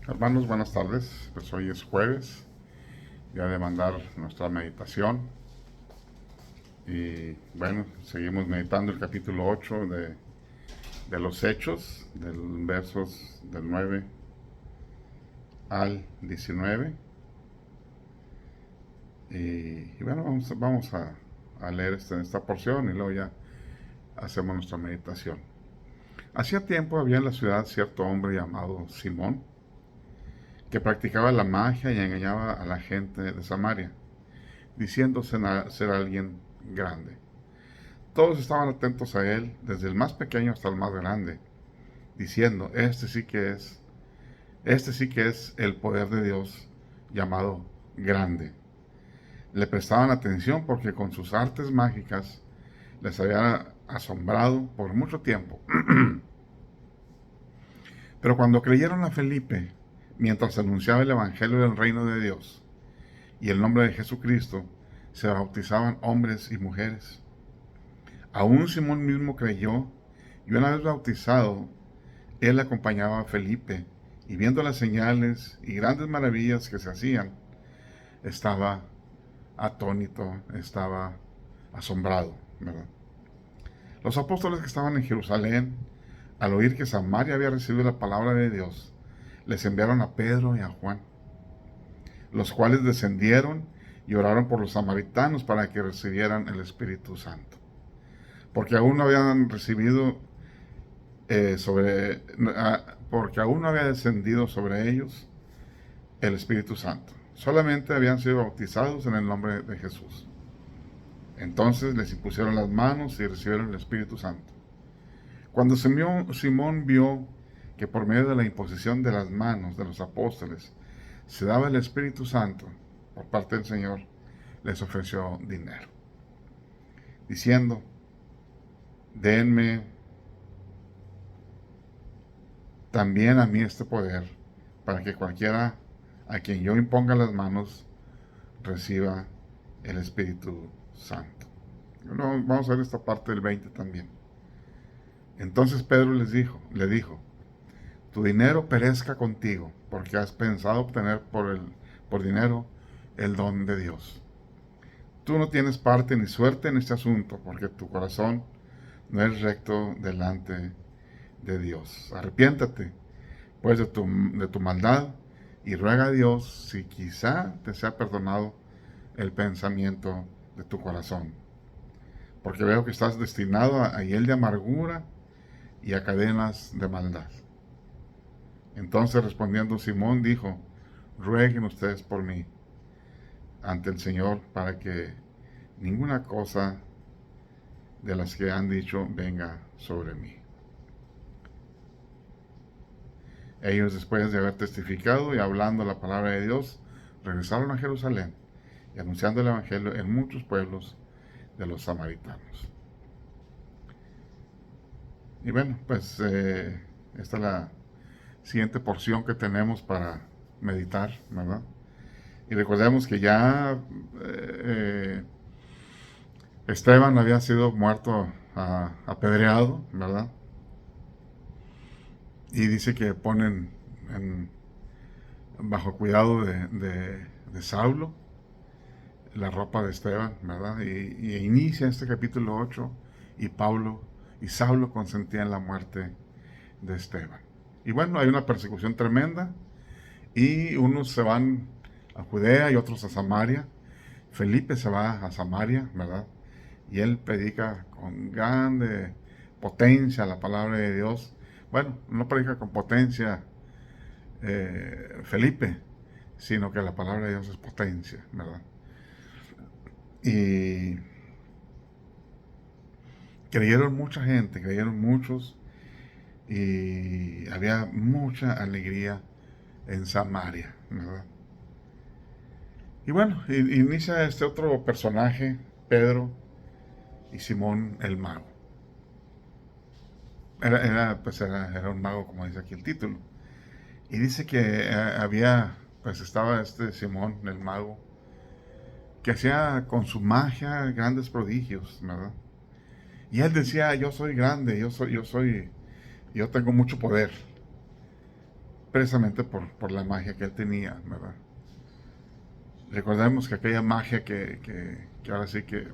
Hermanos, buenas tardes. Pues hoy es jueves, ya de mandar nuestra meditación. Y bueno, seguimos meditando el capítulo 8 de los Hechos, del versos del 9 al 19. Y bueno, vamos a leer esta porción y luego ya hacemos nuestra meditación. Hacía tiempo había en la ciudad cierto hombre llamado Simón, que practicaba la magia y engañaba a la gente de Samaria, diciendo ser alguien grande. Todos estaban atentos a él, desde el más pequeño hasta el más grande, diciendo, este sí que es el poder de Dios llamado grande. Le prestaban atención porque con sus artes mágicas les había asombrado por mucho tiempo. Pero cuando creyeron a Felipe, mientras anunciaba el Evangelio del reino de Dios y el nombre de Jesucristo, se bautizaban hombres y mujeres. Aún Simón mismo creyó, y una vez bautizado, él acompañaba a Felipe, y viendo las señales y grandes maravillas que se hacían, estaba atónito, estaba asombrado, ¿verdad? Los apóstoles que estaban en Jerusalén, al oír que Samaria había recibido la palabra de Dios, les enviaron a Pedro y a Juan, los cuales descendieron y oraron por los samaritanos para que recibieran el Espíritu Santo, porque aún no habían recibido porque aún no había descendido sobre ellos el Espíritu Santo. Solamente habían sido bautizados en el nombre de Jesús. Entonces les impusieron las manos y recibieron el Espíritu Santo. Cuando Simón vio que por medio de la imposición de las manos de los apóstoles se daba el Espíritu Santo por parte del Señor, les ofreció dinero, diciendo, denme también a mí este poder, para que cualquiera a quien yo imponga las manos reciba el Espíritu Santo. Vamos a ver esta parte del 20 también. Entonces Pedro le dijo, tu dinero perezca contigo, porque has pensado obtener por dinero el don de Dios. Tú no tienes parte ni suerte en este asunto, porque tu corazón no es recto delante de Dios. Arrepiéntate pues de tu maldad y ruega a Dios si quizá te sea perdonado el pensamiento de tu corazón, porque veo que estás destinado a hiel de amargura y a cadenas de maldad. Entonces respondiendo Simón dijo, rueguen ustedes por mí ante el Señor para que ninguna cosa de las que han dicho venga sobre mí. Ellos, después de haber testificado y hablando la palabra de Dios, regresaron a Jerusalén y anunciando el Evangelio en muchos pueblos de los samaritanos. Y bueno, pues esta es la siguiente porción que tenemos para meditar, ¿verdad? Y recordemos que ya Esteban había sido muerto apedreado, ¿verdad? Y dice que ponen bajo cuidado de Saulo la ropa de Esteban, ¿verdad? Y inicia este capítulo 8 y Saulo consentía en la muerte de Esteban. Y bueno, hay una persecución tremenda y unos se van a Judea y otros a Samaria. Felipe se va a Samaria, ¿verdad? Y él predica con grande potencia la palabra de Dios. Bueno, no predica con potencia Felipe, sino que la palabra de Dios es potencia, ¿verdad? Y creyeron mucha gente, creyeron muchos, y había mucha alegría en Samaria, ¿verdad? Y bueno, inicia este otro personaje, Pedro y Simón el mago. Era un mago, como dice aquí el título. Y dice que estaba este Simón el mago, que hacía con su magia grandes prodigios, ¿verdad? Y él decía, yo soy grande, yo tengo mucho poder. precisamente por la magia que él tenía, ¿verdad? Recordemos que aquella magia que ahora sí que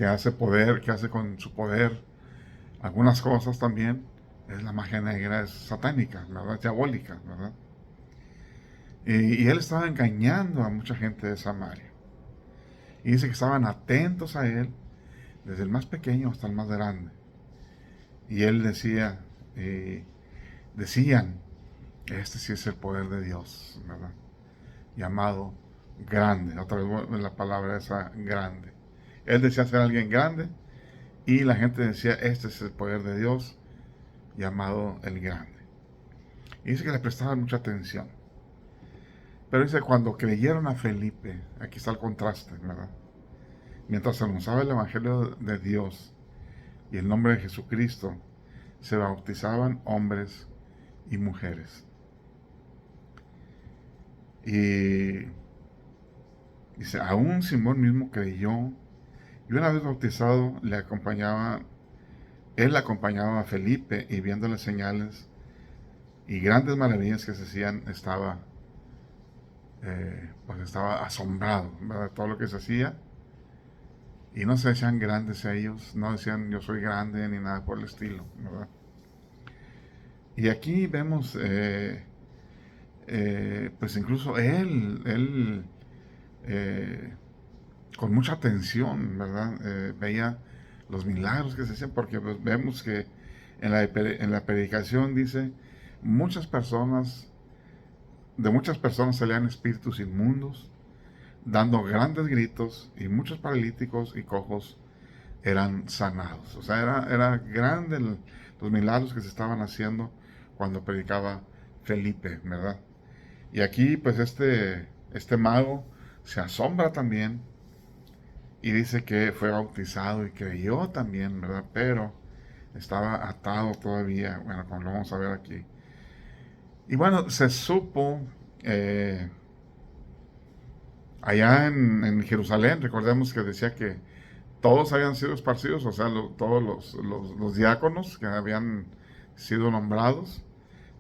hace poder, que hace con su poder algunas cosas también, es la magia negra, es satánica, ¿verdad? Es diabólica, ¿verdad? Y él estaba engañando a mucha gente de Samaria. Y dice que estaban atentos a él, desde el más pequeño hasta el más grande. Y él decía, decían, este sí es el poder de Dios, ¿verdad? Llamado grande, otra vez la palabra esa grande. Él decía ser alguien grande y la gente decía, este es el poder de Dios, llamado el grande. Y dice que le prestaban mucha atención. Pero dice, cuando creyeron a Felipe, aquí está el contraste, ¿verdad? Mientras anunciaba el Evangelio de Dios y el nombre de Jesucristo, se bautizaban hombres y mujeres. Y dice, aún Simón mismo creyó, y una vez bautizado, él acompañaba a Felipe, y viendo las señales y grandes maravillas que se hacían, pues estaba asombrado, ¿verdad? De todo lo que se hacía. Y no se decían grandes ellos, no decían yo soy grande ni nada por el estilo, ¿verdad? Y aquí vemos, pues incluso él eh, con mucha atención, ¿verdad? Veía los milagros que se hacían, porque pues, vemos que en la predicación dice, muchas personas, de muchas personas salían espíritus inmundos, dando grandes gritos, y muchos paralíticos y cojos eran sanados. O sea, era grande los milagros que se estaban haciendo cuando predicaba Felipe, ¿verdad? Y aquí, pues, este mago se asombra también y dice que fue bautizado y creyó también, ¿verdad? Pero estaba atado todavía, bueno, como lo vamos a ver aquí. Y bueno, se supo allá en Jerusalén, recordemos que decía que todos habían sido esparcidos, o sea, todos los diáconos que habían sido nombrados,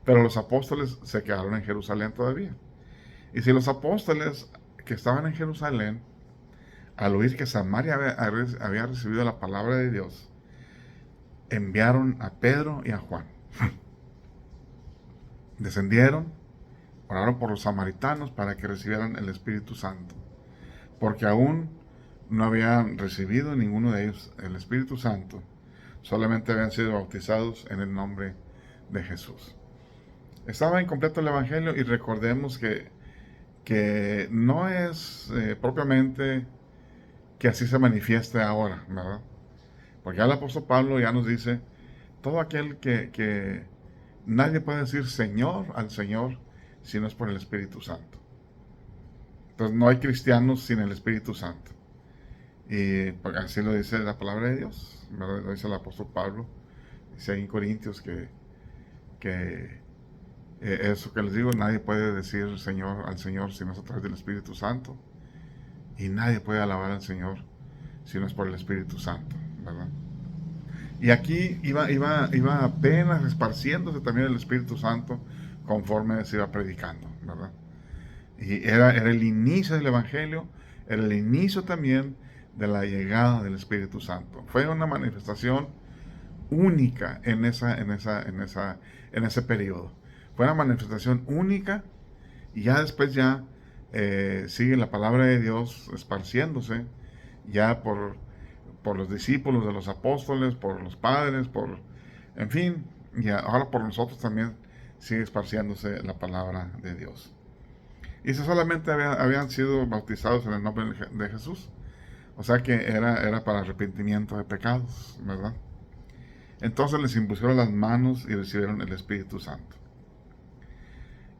pero los apóstoles se quedaron en Jerusalén todavía. Y si los apóstoles que estaban en Jerusalén, al oír que Samaria había recibido la palabra de Dios, enviaron a Pedro y a Juan. Descendieron, oraron por los samaritanos para que recibieran el Espíritu Santo, porque aún no habían recibido ninguno de ellos el Espíritu Santo, solamente habían sido bautizados en el nombre de Jesús. Estaba incompleto el Evangelio y recordemos que no es propiamente que así se manifieste ahora, ¿verdad? Porque ya el apóstol Pablo ya nos dice, todo aquel que nadie puede decir Señor al Señor si no es por el Espíritu Santo. Entonces no hay cristianos sin el Espíritu Santo. Y así lo dice la palabra de Dios, ¿verdad? Lo dice el apóstol Pablo. Dice ahí en Corintios que eso que les digo, nadie puede decir Señor al Señor si no es a través del Espíritu Santo. Y nadie puede alabar al Señor si no es por el Espíritu Santo, ¿verdad? Y aquí iba apenas esparciéndose también el Espíritu Santo conforme se iba predicando, ¿verdad? Y era el inicio del Evangelio, era el inicio también de la llegada del Espíritu Santo. Fue una manifestación única en ese periodo. Fue una manifestación única y ya después sigue la palabra de Dios esparciéndose ya por los discípulos de los apóstoles, por los padres, en fin, y ahora por nosotros también sigue esparciéndose la palabra de Dios. Y si solamente habían sido bautizados en el nombre de Jesús, o sea que era para arrepentimiento de pecados, ¿verdad? Entonces les impusieron las manos y recibieron el Espíritu Santo.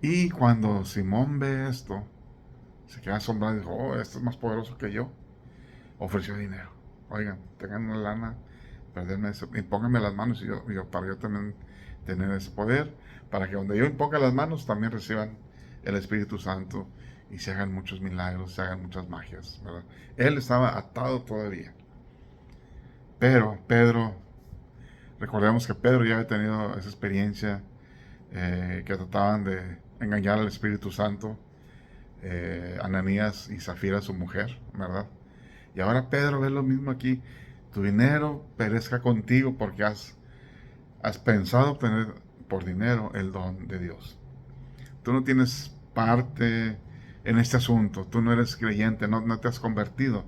Y cuando Simón ve esto, se queda asombrado y dijo, oh, esto es más poderoso que yo. Ofreció dinero. Oigan, tengan una lana, perderme eso, impónganme las manos para yo también tener ese poder, para que donde yo imponga las manos también reciban el Espíritu Santo y se hagan muchos milagros, se hagan muchas magias, ¿verdad? Él estaba atado todavía. Pero Pedro Recordemos que Pedro ya había tenido esa experiencia, que trataban de engañar al Espíritu Santo, Ananías y Zafira, su mujer, ¿verdad? Y ahora Pedro ve lo mismo aquí. Tu dinero perezca contigo porque has pensado obtener por dinero el don de Dios. Tú no tienes parte en este asunto. Tú no eres creyente, no te has convertido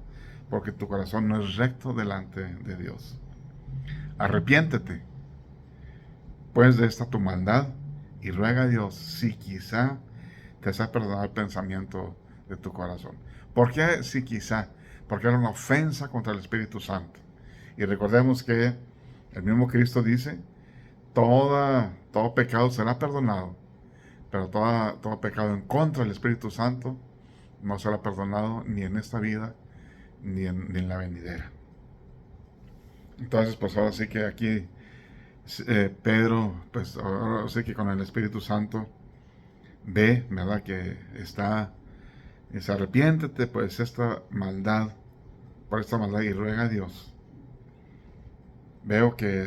porque tu corazón no es recto delante de Dios. Arrepiéntete pues de esta tu maldad y ruega a Dios si quizá te sea perdonado el pensamiento de tu corazón. ¿Por qué si quizá? Porque era una ofensa contra el Espíritu Santo. Y recordemos que el mismo Cristo dice, todo pecado será perdonado, pero todo pecado en contra del Espíritu Santo no será perdonado ni en esta vida ni en la venidera. Entonces, pues ahora sí que aquí Pedro, pues ahora sí que con el Espíritu Santo ve, ¿verdad? Que se arrepiéntete pues por esta maldad y ruega a Dios. Veo que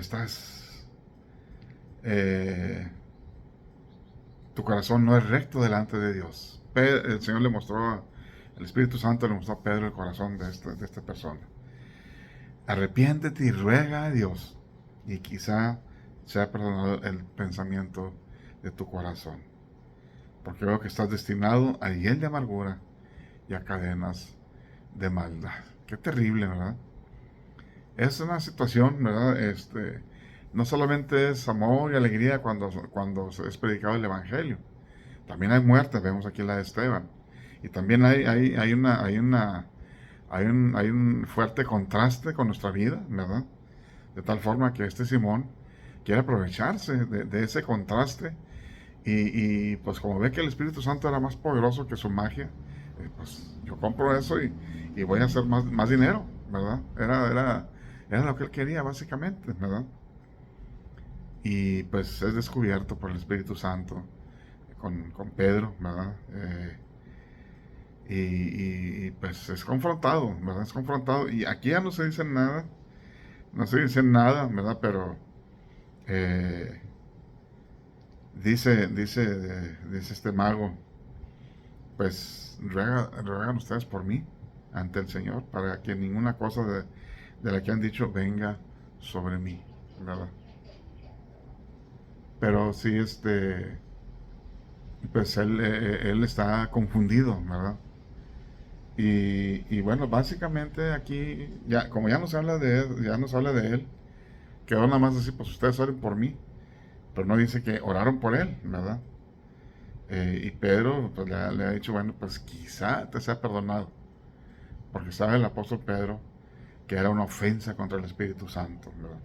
tu corazón no es recto delante de Dios. El Señor el Espíritu Santo le mostró a Pedro el corazón de esta persona. Arrepiéntete y ruega a Dios y quizá sea perdonado el pensamiento de tu corazón. Porque veo que estás destinado a hiel de amargura y a cadenas de maldad. Qué terrible, ¿verdad? Es una situación, ¿verdad? No solamente es amor y alegría cuando es predicado el Evangelio. También hay muerte, vemos aquí la de Esteban. Y también hay un fuerte contraste con nuestra vida, ¿verdad? De tal forma que este Simón quiere aprovecharse de ese contraste pues como ve que el Espíritu Santo era más poderoso que su magia, pues yo compro eso y voy a hacer más dinero, ¿verdad? Era lo que él quería básicamente, ¿verdad? Y pues es descubierto por el Espíritu Santo con Pedro, ¿verdad? Pues es confrontado, ¿verdad? Es confrontado. Y aquí ya no se dice nada, ¿verdad? Pero eh, dice este mago, pues ruegan ustedes por mí ante el Señor, para que ninguna cosa de la que han dicho venga sobre mí, ¿verdad? Pero sí, pues él está confundido, ¿verdad? Y bueno, básicamente aquí, como ya no se habla de él, quedó nada más decir, pues ustedes oren por mí, pero no dice que oraron por él, ¿verdad? Y Pedro pues, le ha dicho, bueno, pues quizá te sea perdonado, porque sabe el apóstol Pedro que era una ofensa contra el Espíritu Santo, ¿verdad?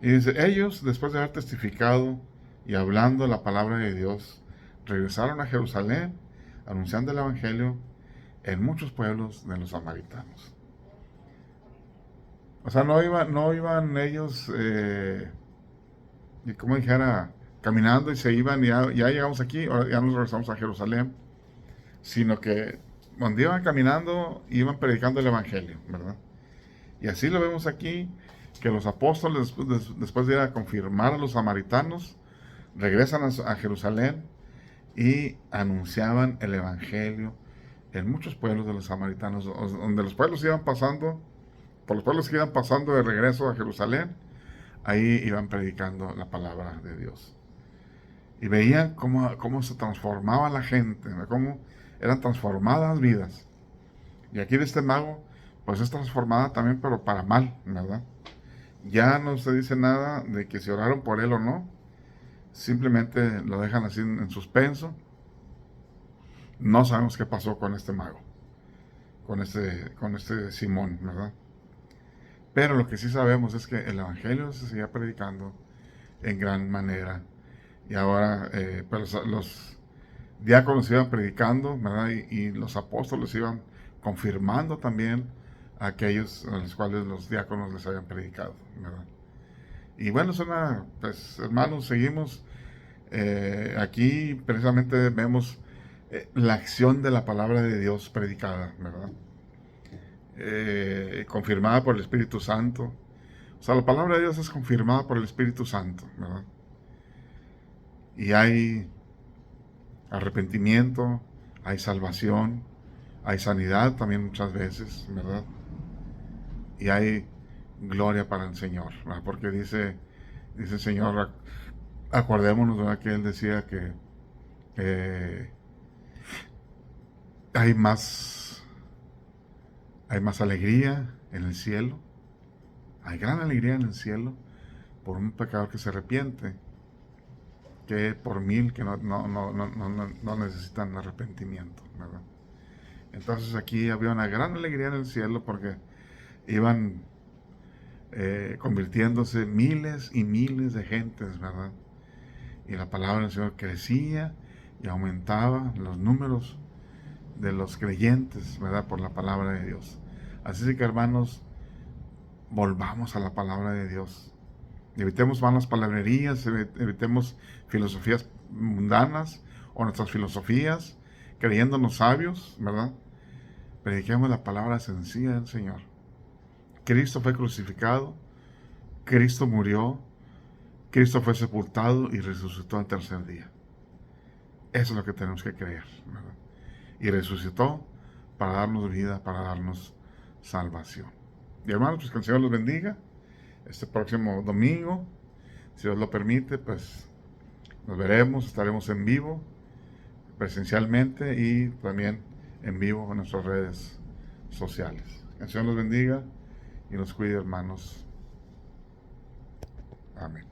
Y dice, ellos, después de haber testificado y hablando la palabra de Dios, regresaron a Jerusalén, anunciando el Evangelio en muchos pueblos de los samaritanos. O sea, no iban ellos, y como dijera, caminando y se iban, y ya llegamos aquí, ahora ya nos regresamos a Jerusalén, sino que cuando iban caminando, iban predicando el Evangelio, ¿verdad? Y así lo vemos aquí, que los apóstoles, después de ir a confirmar a los samaritanos, regresan a Jerusalén y anunciaban el Evangelio en muchos pueblos de los samaritanos, donde los pueblos iban pasando, por los pueblos que iban pasando de regreso a Jerusalén, ahí iban predicando la palabra de Dios. Y veían cómo se transformaba la gente, cómo eran transformadas vidas. Y aquí de este mago, pues es transformada también, pero para mal, ¿verdad? Ya no se dice nada de que si oraron por él o no, simplemente lo dejan así en suspenso. No sabemos qué pasó con este mago, con este Simón, ¿verdad? Pero lo que sí sabemos es que el Evangelio se seguía predicando en gran manera. Y ahora pues los diáconos iban predicando, ¿verdad? Y los apóstoles iban confirmando también a aquellos a los cuales los diáconos les habían predicado, ¿verdad? Y bueno, pues hermanos, seguimos. Aquí precisamente vemos la acción de la palabra de Dios predicada, ¿verdad? Confirmada por el Espíritu Santo. O sea, la palabra de Dios es confirmada por el Espíritu Santo, ¿verdad? Y hay arrepentimiento, hay salvación, hay sanidad también muchas veces, ¿verdad? Y hay gloria para el Señor, ¿verdad? Porque dice el Señor, acordémonos, ¿verdad? Que Él decía que eh, hay más, hay más alegría en el cielo, hay gran alegría en el cielo por un pecador que se arrepiente, que por 1000 que no necesitan arrepentimiento, ¿verdad? Entonces aquí había una gran alegría en el cielo porque iban convirtiéndose miles y miles de gentes, ¿verdad? Y la palabra del Señor crecía y aumentaba los números de los creyentes, ¿verdad? Por la palabra de Dios. Así que, hermanos, volvamos a la palabra de Dios. Evitemos vanas palabrerías, evitemos filosofías mundanas o nuestras filosofías, creyéndonos sabios, ¿verdad? Prediquemos la palabra sencilla del Señor. Cristo fue crucificado, Cristo murió, Cristo fue sepultado y resucitó al tercer día. Eso es lo que tenemos que creer, ¿verdad? Y resucitó para darnos vida, para darnos salvación. Y hermanos, pues que el Señor los bendiga. Este próximo domingo, si Dios lo permite, pues nos veremos, estaremos en vivo, presencialmente y también en vivo en nuestras redes sociales. Que el Señor los bendiga y nos cuide, hermanos. Amén.